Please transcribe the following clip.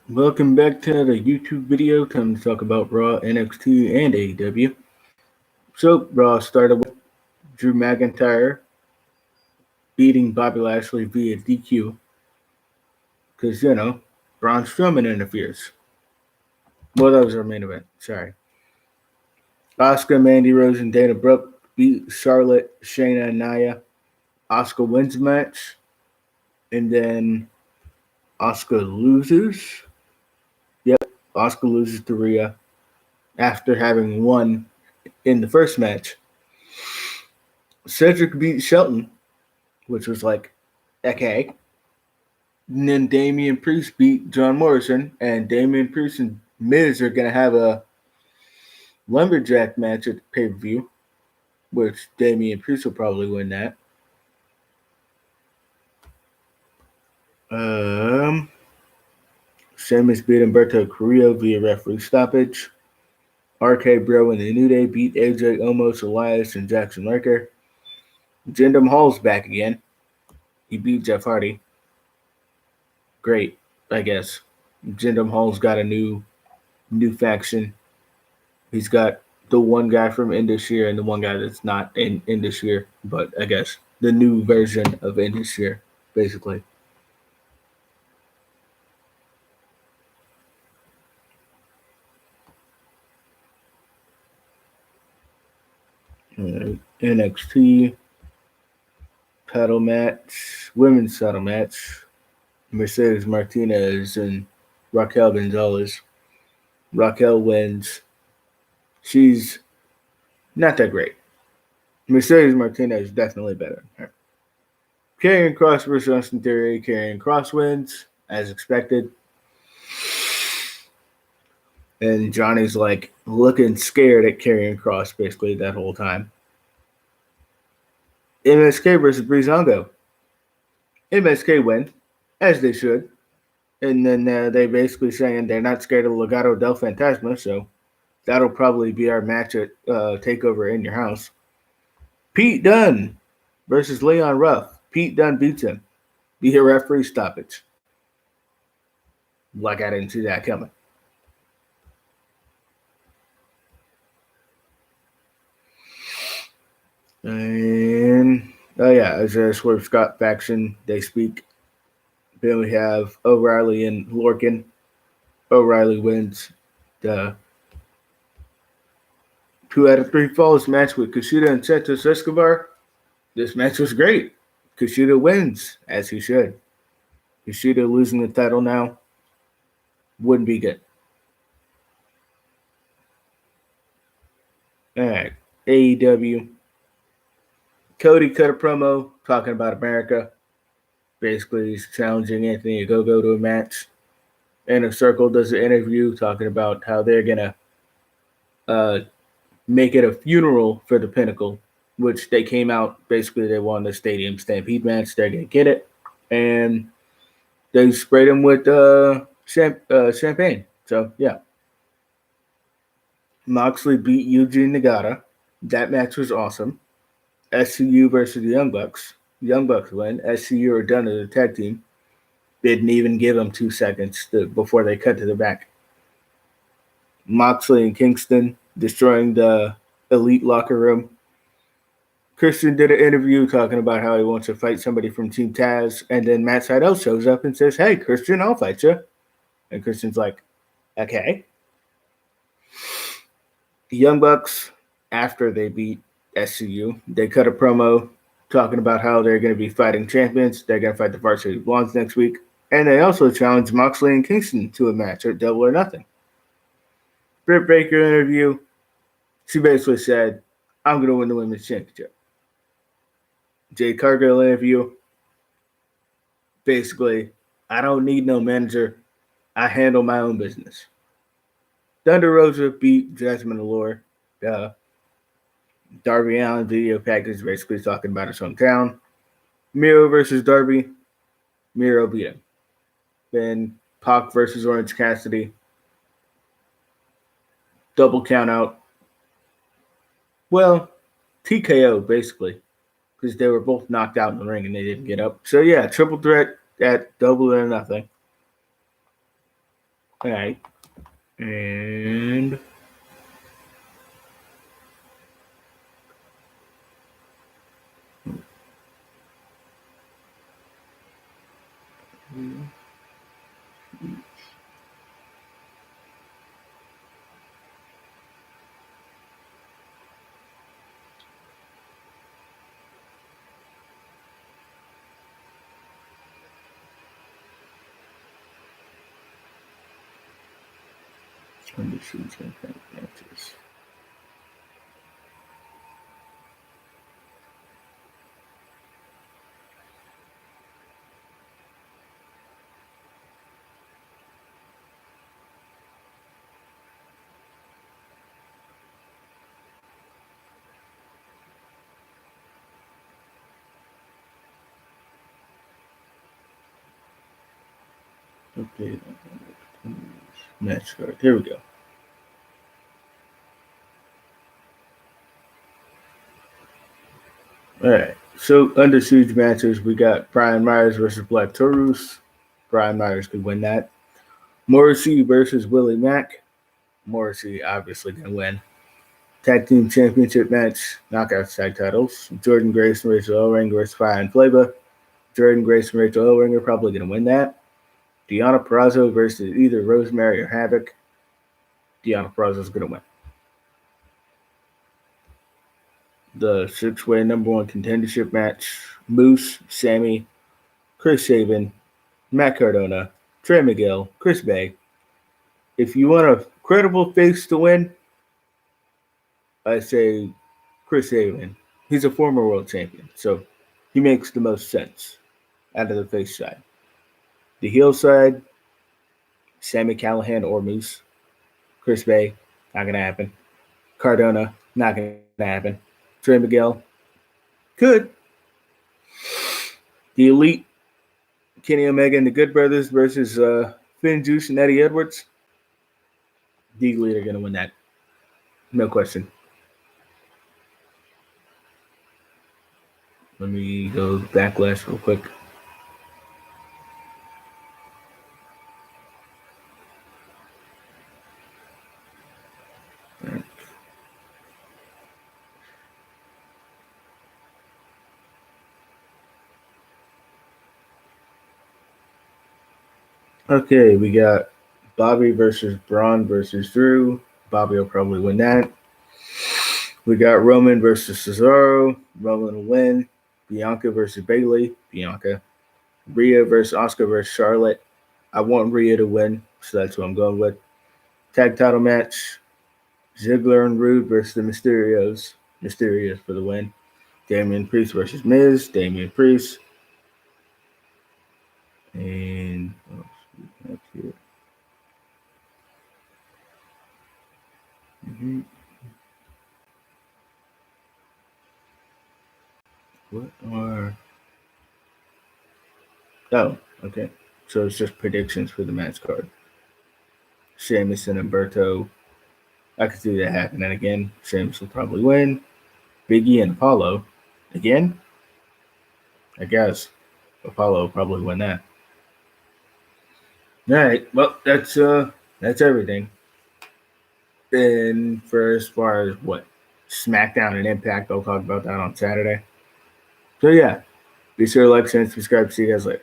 Welcome back to another YouTube video. Time to talk about Raw, NXT, and AEW. So, Raw started with Drew McIntyre beating Bobby Lashley via DQ because, Braun Strowman interferes. Well, that was our main event. Sorry. Asuka, Mandy Rose, and Dana Brooke beat Charlotte, Shayna, and Nia. Asuka wins the match, and then Asuka loses. Yep, Asuka loses to Rhea after having won in the first match. Cedric beat Shelton, which was like, okay. And then Damian Priest beat John Morrison, and Damian Priest and Miz are going to have a lumberjack match at the pay per view, which Damian Priest will probably win that. Sheamus beat Humberto Carrillo via referee stoppage. RK Bro and the New Day beat AJ Omos, Elias, and Jackson Ryker. Jinder Mahal's back again. He beat Jeff Hardy. Great, I guess. Jinder Mahal's got a new faction. He's got the one guy from Indus and the one guy that's not in Indus, but I guess the new version of Indus, basically. NXT title match, women's title match. Mercedes Martinez and Raquel Gonzalez. Raquel wins. She's not that great. Mercedes Martinez is definitely better than her. Karrion Kross versus Austin Theory. Karrion Kross wins, as expected. And Johnny's like looking scared at Karrion Kross basically that whole time. MSK versus Breezango. MSK win, as they should. And then they basically saying they're not scared of Legado del Fantasma, so that'll probably be our match at TakeOver in your house. Pete Dunne versus Leon Ruff. Pete Dunne beats him via referee stoppage. Like I didn't see that coming. And Isaiah Swerve Scott faction, they speak. Then we have O'Reilly and Lorcan. O'Reilly wins the 2 out of 3 falls match with Kushida and Santos Escobar. This match was great. Kushida wins, as he should. Kushida losing the title now wouldn't be good. All right, AEW. Cody cut a promo talking about America. Basically, he's challenging Anthony Ogogo to a match. Inner Circle does an interview talking about how they're going to make it a funeral for the Pinnacle, which they came out. Basically, they won the Stadium Stampede match. They're going to get it. And they sprayed him with champagne. So, yeah. Moxley beat Yuji Nagata. That match was awesome. SCU versus the Young Bucks. Young Bucks win. SCU are done as a tag team. Didn't even give them 2 seconds before they cut to the back. Moxley and Kingston destroying the Elite locker room. Christian did an interview talking about how he wants to fight somebody from Team Taz, and then Matt Sydal shows up and says, "Hey, Christian, I'll fight you." And Christian's like, "Okay." The Young Bucks, after they beat SCU, they cut a promo talking about how they're going to be fighting champions. They're going to fight the Varsity Blondes next week. And they also challenged Moxley and Kingston to a match at Double or Nothing. Britt Baker interview, she basically said, "I'm going to win the women's championship." Jade Cargill interview, basically, "I don't need no manager. I handle my own business." Thunder Rosa beat Jasmine Allure. Darby Allin video package basically talking about his hometown. Miro versus Darby. Miro beat him. Then Pac versus Orange Cassidy. Double count out. Well, TKO basically, because they were both knocked out in the ring and they didn't get up. So yeah, triple threat at Double or Nothing. All right. And Undersiege Impact matches. Okay, match card. Here we go. All right. So under siege matches, we got Brian Myers versus Black Taurus. Brian Myers could win that. Morrissey versus Willie Mack. Morrissey obviously can win. Tag team championship match, knockout tag titles. Jordan Grace and Rachel Ellering versus Fire and Flava. Jordan Grace and Rachel Ellering are probably going to win that. Deonna Purrazzo versus either Rosemary or Havoc. Deonna Purrazzo is going to win. The six-way number one contendership match: Moose, Sammy, Chris Sabin, Matt Cardona, Trey Miguel, Chris Bay. If you want a credible face to win, I say Chris Sabin. He's a former world champion, so he makes the most sense out of the face side. The heel side, Sammy Callahan or Moose. Chris Bay, not going to happen. Cardona, not going to happen. Trey Miguel, could. The Elite, Kenny Omega and the Good Brothers versus Finn Juice and Eddie Edwards. The Elite are going to win that. No question. Let me go Backlash real quick. Okay, we got Bobby versus Braun versus Drew. Bobby will probably win that. We got Roman versus Cesaro. Roman will win. Bianca versus Bayley. Bianca. Rhea versus Oscar versus Charlotte. I want Rhea to win, so that's what I'm going with. Tag title match: Ziggler and Rude versus the Mysterios. Mysterios for the win. Damian Priest versus Miz. Damian Priest. And what else do we have here? Mm-hmm. What are... Oh, okay. So it's just predictions for the match card. Sheamus and Humberto. I could see that happening again. Sheamus will probably win. Big E and Apollo. Again? I guess. Apollo will probably win that. All right. Well, that's everything. And for as far as what SmackDown and Impact, I'll talk about that on Saturday. So yeah, be sure to like, share, and subscribe. See you guys later.